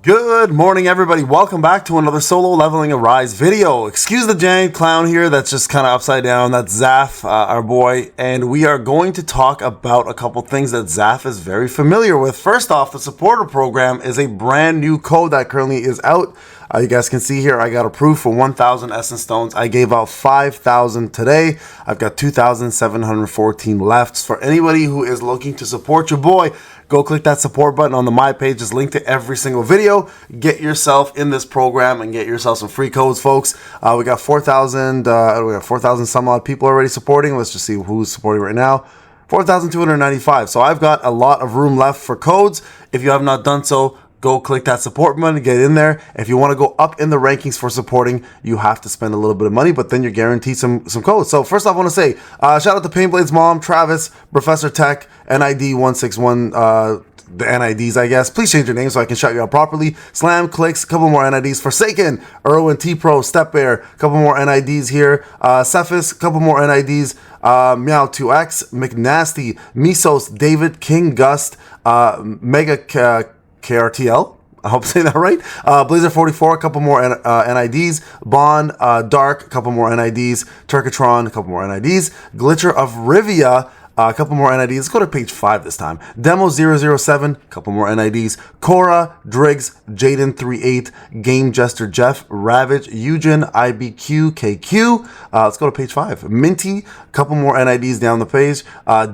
Good morning, everybody. Welcome back to another solo leveling Arise video. Excuse the giant clown here that's just kind of upside down. That's Zaf, our boy, and we are going to talk about a couple things that Zaf is very familiar with. First off, the supporter program is a brand new code that currently is out. You guys can see here, I got approved for 1,000 Essence Stones. I gave out 5,000 today. I've got 2,714 left. For anybody who is looking to support your boy, go click that support button on the My Page. It's linked to every single video. Get yourself in this program and get yourself some free codes, folks. We got 4,000. We got 4,000 some odd people already supporting. Let's just see who's supporting right now. 4,295. So I've got a lot of room left for codes. If you have not done so, go click that support button, get in there. If you want to go up in the rankings for supporting, you have to spend a little bit of money, but then you're guaranteed some codes. So first off, I want to say, shout out to Payneblade's mom, Travis, Professor Tech, NID 161, the NIDs, I guess. Please change your name so I can shout you out properly. Slam Clicks, a couple more NIDs. Forsaken, Erwin T Pro, Step Bear, a couple more NIDs here. Cephas, a couple more NIDs. Meow2X, McNasty, Misos, David, King Gust, Mega KRTL, I hope I'm saying that right. Blazer44, a couple more NIDs. Bond, Dark, a couple more NIDs. Turkatron, a couple more NIDs. Glitcher of Rivia, a couple more NIDs. Let's go to page 5 this time. Demo007, a couple more NIDs. Cora, Driggs, Jaden38, Game Jester Jeff, Ravage, Eugen, IBQ, KQ. Let's go to page 5. Minty, a couple more NIDs down the page.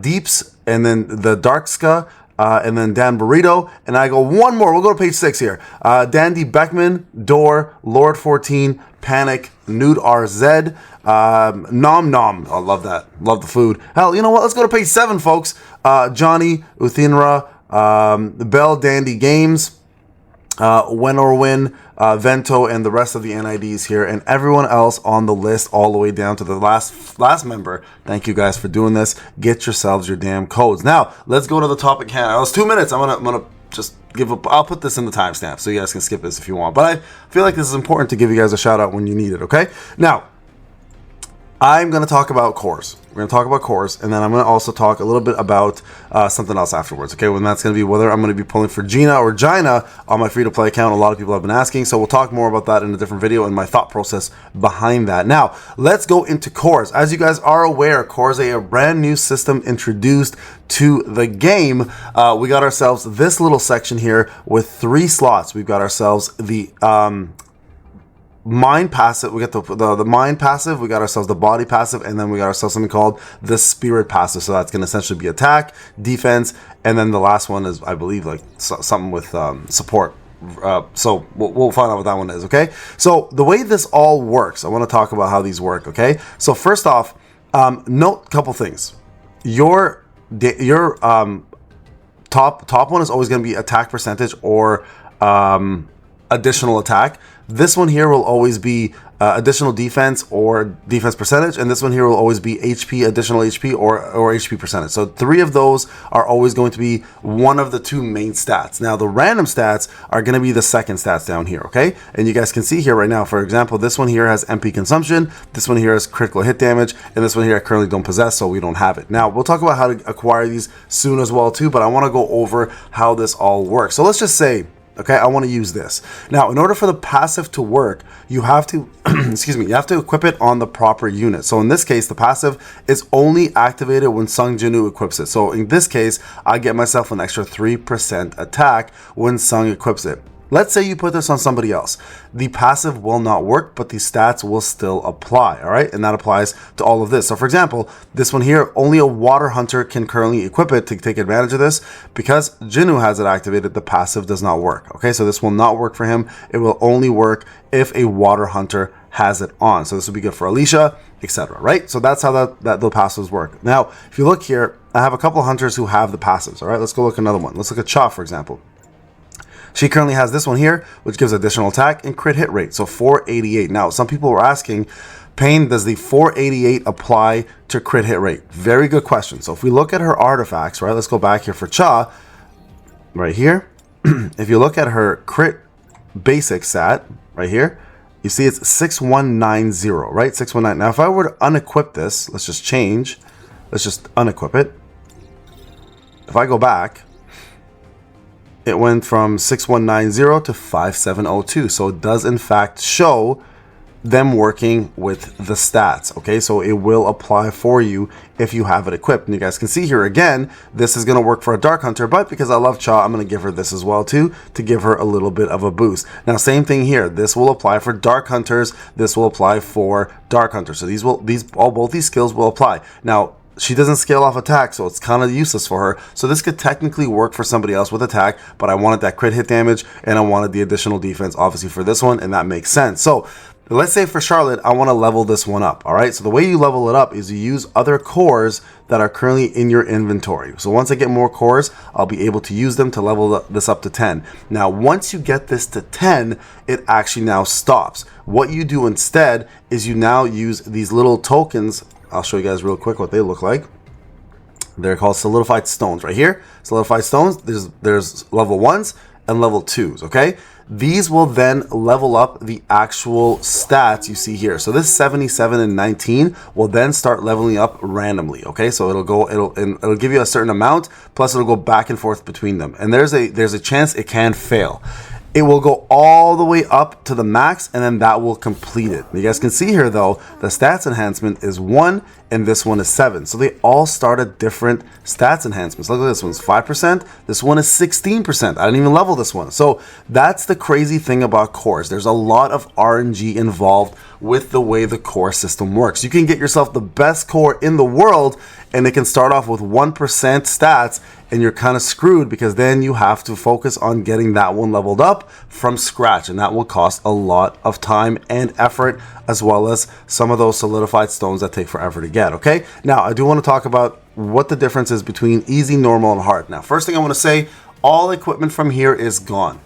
Deeps, and then the Darkska. And then Dan Burrito, and I go one more. We'll go to page 6 here. Dandy Beckman, Door, Lord 14, Panic, Nude RZ, Nom Nom. I love that. Love the food. Hell, you know what? Let's go to page 7, folks. Johnny, Uthinra, Bell Dandy Games, Win or Win, Vento, and the rest of the NIDs here, and everyone else on the list all the way down to the last member. Thank you guys for doing this. Get yourselves your damn codes. Now, let's go to the topic hand. It was 2 minutes. I'm gonna just give up. I'll put this in the timestamp so you guys can skip this if you want. But I feel like this is important to give you guys a shout out when you need it, okay? Now, I'm going to talk about CORES. We're going to talk about CORES, and then I'm going to also talk a little bit about something else afterwards, okay? When that's going to be whether I'm going to be pulling for GINA or GINA on my free-to-play account. A lot of people have been asking, so we'll talk more about that in a different video and my thought process behind that. Now, let's go into CORES. As you guys are aware, CORES is a brand new system introduced to the game. We got ourselves this little section here with 3 slots. We've got ourselves the mind passive, we got the mind passive, we got ourselves the body passive, and then we got ourselves something called the spirit passive. So that's going to essentially be attack, defense, and then the last one is, I believe, like something with support. So we'll find out what that one is, okay? So the way this all works, I want to talk about how these work, okay? So first off, note a couple things. Your top one is always going to be attack percentage or additional attack. This one here will always be additional defense or defense percentage, and this one here will always be HP, additional HP, or HP percentage. So 3 of those are always going to be one of the 2 main stats. Now the random stats are going to be the second stats down here, okay? And you guys can see here right now, for example, this one here has MP consumption, this one here has critical hit damage, and this one here I currently don't possess, so we don't have it. Now we'll talk about how to acquire these soon as well too, but I want to go over how this all works. So let's just say, okay, I want to use this. Now, in order for the passive to work, you have to, excuse me, you have to equip it on the proper unit. So in this case, the passive is only activated when Sung Jinu equips it. So in this case, I get myself an extra 3% attack when Sung equips it. Let's say you put this on somebody else. The passive will not work, but the stats will still apply, all right? And that applies to all of this. So for example, this one here, only a water hunter can currently equip it to take advantage of this. Because Jinu has it activated, the passive does not work, okay? So this will not work for him. It will only work if a water hunter has it on. So this would be good for Alicia, etc., right? So that's how the passives work. Now, if you look here, I have a couple hunters who have the passives, all right? Let's go look at another one. Let's look at Cha, for example. She currently has this one here, which gives additional attack and crit hit rate, so 488. Now, some people were asking, Payne, does the 488 apply to crit hit rate? Very good question. So if we look at her artifacts, right, let's go back here for Cha, right here. If you look at her crit basic stat, right here, you see it's 6190, right? 619. Now, if I were to unequip this, let's just change. Let's just unequip it. If I go back, it went from 6190 to 5702. So it does in fact show them working with the stats. Okay, so it will apply for you if you have it equipped. And you guys can see here again, this is going to work for a Dark Hunter, but because I love Cha, I'm going to give her this as well too, to give her a little bit of a boost. Now same thing here, this will apply for Dark Hunters, this will apply for Dark Hunters. So both these skills will apply. Now she doesn't scale off attack, so it's kind of useless for her. So this could technically work for somebody else with attack, but I wanted that crit hit damage and I wanted the additional defense obviously for this one, and that makes sense. So let's say for Charlotte, I want to level this one up. All right, so the way you level it up is you use other cores that are currently in your inventory. So once I get more cores, I'll be able to use them to level this up to 10. Now, once you get this to 10, it actually now stops. What you do instead is you now use these little tokens. I'll show you guys real quick what they look like. They're called solidified stones right here. Solidified stones, there's level 1s and level 2s, okay? These will then level up the actual stats you see here. So this 77 and 19 will then start leveling up randomly, okay? So it'll give you a certain amount, plus it'll go back and forth between them. And there's a chance it can fail. It will go all the way up to the max, and then that will complete it. You guys can see here though, the stats enhancement is 1 and this one is 7. So they all start at different stats enhancements. Look at this one's 5%, this one is 16%. I didn't even level this one. So that's the crazy thing about cores. There's a lot of RNG involved with the way the core system works. You can get yourself the best core in the world and it can start off with 1% stats, and you're kind of screwed because then you have to focus on getting that one leveled up from scratch, and that will cost a lot of time and effort, as well as some of those solidified stones that take forever to get. Okay, now I do want to talk about what the difference is between easy, normal, and hard. Now first thing I want to say, all equipment from here is gone.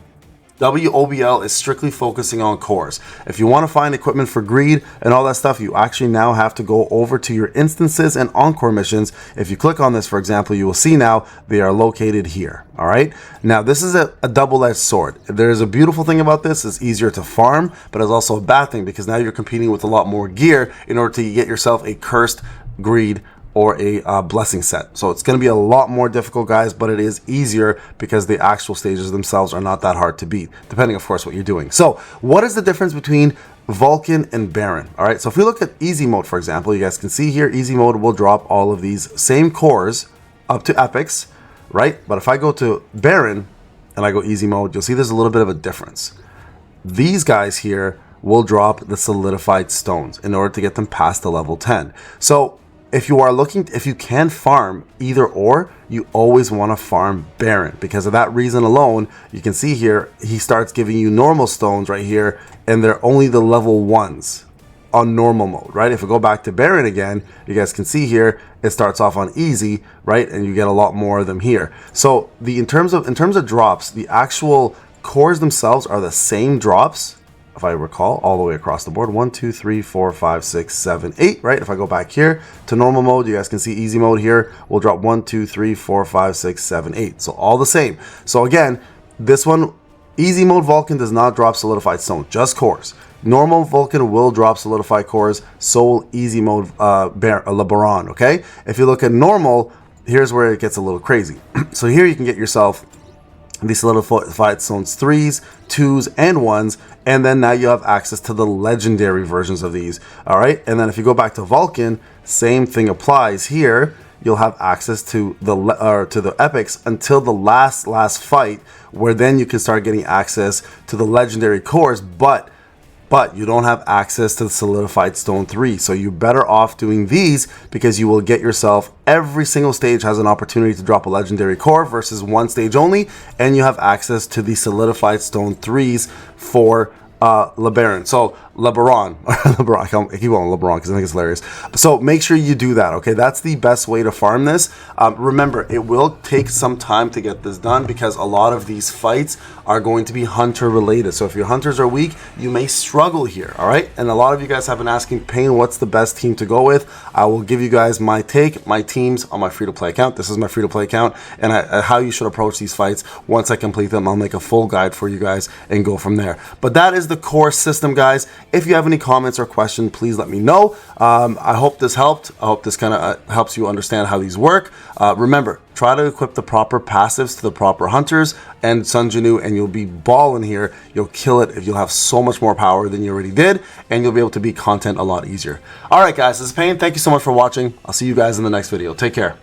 WOBL is strictly focusing on cores. If you want to find equipment for greed and all that stuff, you actually now have to go over to your instances and encore missions. If you click on this, for example, you will see now they are located here. All right. Now this is a double-edged sword. There's a beautiful thing about this. It's easier to farm, but it's also a bad thing because now you're competing with a lot more gear in order to get yourself a cursed greed or a blessing set. So it's going to be a lot more difficult, guys, but it is easier because the actual stages themselves are not that hard to beat, depending, of course, what you're doing. So what is the difference between Vulcan and Baron? All right, so if we look at easy mode, for example, you guys can see here, easy mode will drop all of these same cores up to epics, right? But if I go to Baron and I go easy mode, you'll see there's a little bit of a difference. These guys here will drop the solidified stones in order to get them past the level 10. So if you can farm either or, you always want to farm Baron. Because of that reason alone, you can see here, he starts giving you normal stones right here, and they're only the level 1s on normal mode, right? If we go back to Baron again, you guys can see here, it starts off on easy, right? And you get a lot more of them here. So in terms of drops, the actual cores themselves are the same drops, if I recall, all the way across the board. 1, 2, 3, 4, 5, 6, 7, 8, right? If I go back here to normal mode, you guys can see easy mode here will drop 1, 2, 3, 4, 5, 6, 7, 8. So all the same. So again, this one, easy mode Vulcan does not drop solidified stone, just cores. Normal Vulcan will drop solidified cores, so will easy mode LeBaron, okay? If you look at normal, here's where it gets a little crazy. So here you can get yourself these solidified stones 3s, 2s, and 1s, and then now you have access to the legendary versions of these. All right, and then if you go back to Vulcan, same thing applies here. You'll have access to the epics until the last fight, where then you can start getting access to the legendary cores, but you don't have access to the solidified stone 3. So you're better off doing these because you will get yourself, every single stage has an opportunity to drop a legendary core versus one stage only, and you have access to the solidified stone 3s for LeBaron. So LeBaron, I keep calling LeBaron because I think it's hilarious. So make sure you do that, okay? That's the best way to farm this. Remember, it will take some time to get this done because a lot of these fights are going to be hunter related. So if your hunters are weak, you may struggle here, all right? And a lot of you guys have been asking, Payne, what's the best team to go with? I will give you guys my take, my teams on my free-to-play account. This is my free-to-play account, and how you should approach these fights. Once I complete them, I'll make a full guide for you guys and go from there. But that is the core system, guys. If you have any comments or questions, please let me know. I hope this helped. I hope this kind of helps you understand how these work. Remember, try to equip the proper passives to the proper hunters and Sun Jinu, and you'll be balling here. You'll kill it if you'll have so much more power than you already did, and you'll be able to beat content a lot easier. All right, guys, this is Payne. Thank you so much for watching. I'll see you guys in the next video. Take care.